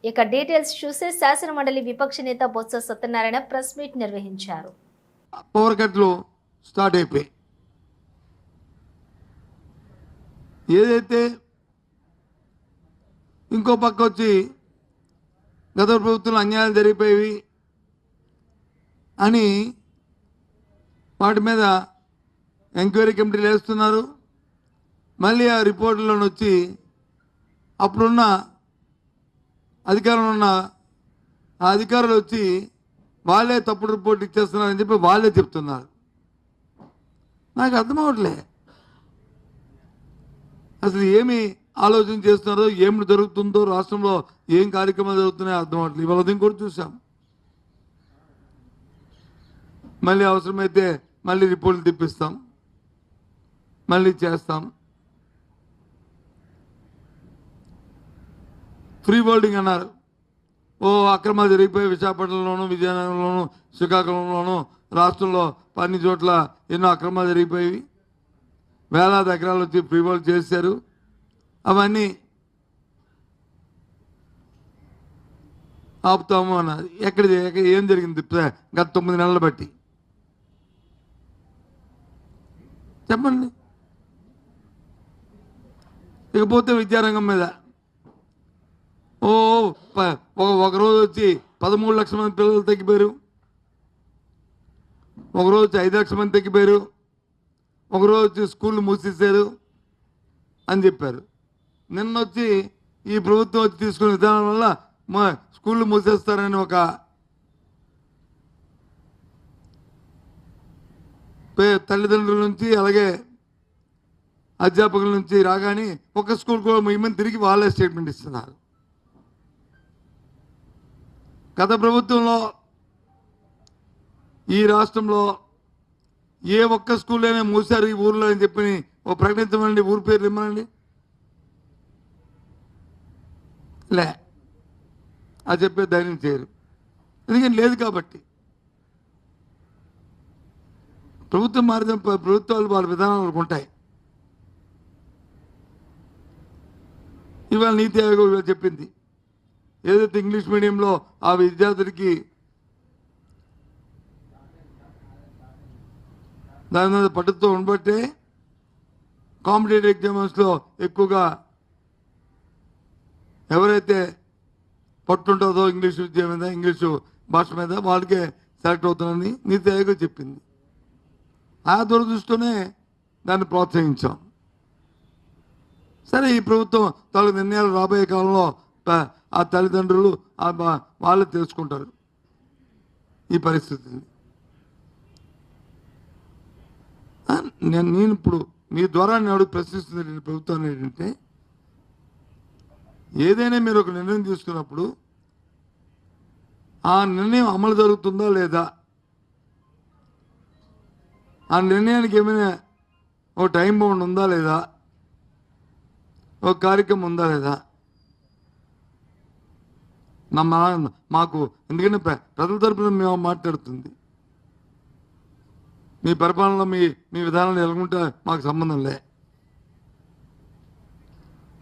ఇక డీటెయిల్స్ చూస్తే శాసనమండలి విపక్ష నేత బొత్స సత్యనారాయణ ప్రెస్ మీట్ నిర్వహించారు. పవర్ కట్లు స్టార్ట్ అయిపోయి ఏదైతే ఇంకో పక్క వచ్చి గత ప్రభుత్వంలో అన్యాయాలు జరిగిపోయేవి అని వాటి మీద ఎంక్వైరీ కమిటీలు వేస్తున్నారు. మళ్ళీ ఆ రిపోర్టులను వచ్చి అప్పుడున్న అధికారంలో ఉన్న ఆ అధికారులు వచ్చి వాళ్ళే తప్పుడు రిపోర్ట్ ఇచ్చేస్తున్నారని చెప్పి వాళ్ళే చెప్తున్నారు. నాకు అర్థం అవ్వట్లే అసలు ఏమి ఆలోచన చేస్తున్నారో, ఏమి జరుగుతుందో, రాష్ట్రంలో ఏం కార్యక్రమాలు జరుగుతున్నాయో అర్థం అవ్వట్లేదు. ఇవాళ ఉదయం కూడా చూసాం. మళ్ళీ అవసరమైతే మళ్ళీ రిపోర్ట్లు తెప్పిస్తాం, మళ్ళీ చేస్తాం. ఫ్రీ బోర్డింగ్ అన్నారు. అక్రమాలు జరిగిపోయి విశాఖపట్నంలోను, విజయనగరంలోను, శ్రీకాకుళంలోను, రాష్ట్రంలో అన్ని చోట్ల ఎన్నో అక్రమాలు జరిగిపోయి వేలాది ఎకరాలు వచ్చి ఫ్రీ బోర్డ్ చేశారు. అవన్నీ ఆపుతాము అన్నది. ఎక్కడ ఏం జరిగింది గత 9 నెలలు బట్టి చెప్పండి. ఇకపోతే విద్యారంగం మీద ఒకరోజు వచ్చి 13 లక్షల మంది పిల్లలు తగ్గిపోయారు, ఒకరోజు వచ్చి 5 లక్షల మంది తగ్గిపోయారు, ఒకరోజు వచ్చి స్కూళ్ళు మూసేశారు అని చెప్పారు. నిన్న వచ్చి ఈ ప్రభుత్వం వచ్చి తీసుకునే విధానం వల్ల మా స్కూళ్ళు మూసేస్తారని ఒక తల్లిదండ్రుల నుంచి అలాగే అధ్యాపకుల నుంచి రాగానే ఒక స్కూల్ కూడా మేమని తిరిగి వాళ్ళే స్టేట్మెంట్ ఇస్తున్నారు. గత ప్రభుత్వంలో ఈ రాష్ట్రంలో ఏ ఒక్క స్కూల్ అయినా మూసారు ఈ ఊర్లో అని చెప్పి ఓ ప్రకటించమండి, ఊరి పేర్లు ఇమ్మనండి. లే అది చెప్పే ధైర్యం చేయరు, ఎందుకంటే లేదు కాబట్టి. ప్రభుత్వం మారిన ప్రభుత్వాలు వాళ్ళ విధానాలు ఉంటాయి. ఇవాళ నీతి ఆయోగ్ చెప్పింది, ఏదైతే ఇంగ్లీష్ మీడియంలో ఆ విద్యార్థులకి దాని మీద పట్టుతో ఉండబట్టే కాంపిటేటివ్ ఎగ్జామ్స్లో ఎక్కువగా ఎవరైతే పట్టుంటుందో ఇంగ్లీష్ విద్య మీద, ఇంగ్లీషు భాష మీద వాళ్ళకే సెలెక్ట్ అవుతుందని నీతి ఆయోగ్ చెప్పింది. ఆ దురదృష్టితోనే దాన్ని ప్రోత్సహించాం. సరే, ఈ ప్రభుత్వం తాలూకు నిర్ణయాలు రాబోయే కాలంలో ఆ తల్లిదండ్రులు వాళ్ళే తెలుసుకుంటారు ఈ పరిస్థితిని. నేను ఇప్పుడు మీ ద్వారా నేను ప్రశ్నిస్తుంది ప్రభుత్వాన్ని ఏంటంటే, ఏదైనా మీరు ఒక నిర్ణయం తీసుకున్నప్పుడు ఆ నిర్ణయం అమలు జరుగుతుందా లేదా, ఆ నిర్ణయానికి ఏమైనా ఒక టైం బౌండ్ ఉందా లేదా, ఒక కార్యక్రమం ఉందా లేదా మాకు. ఎందుకంటే ప్రజల తరపున మేము మాట్లాడుతుంది, మీ పరిపాలనలో మీ విధానాలు ఎలాగుంటే మాకు సంబంధం లే.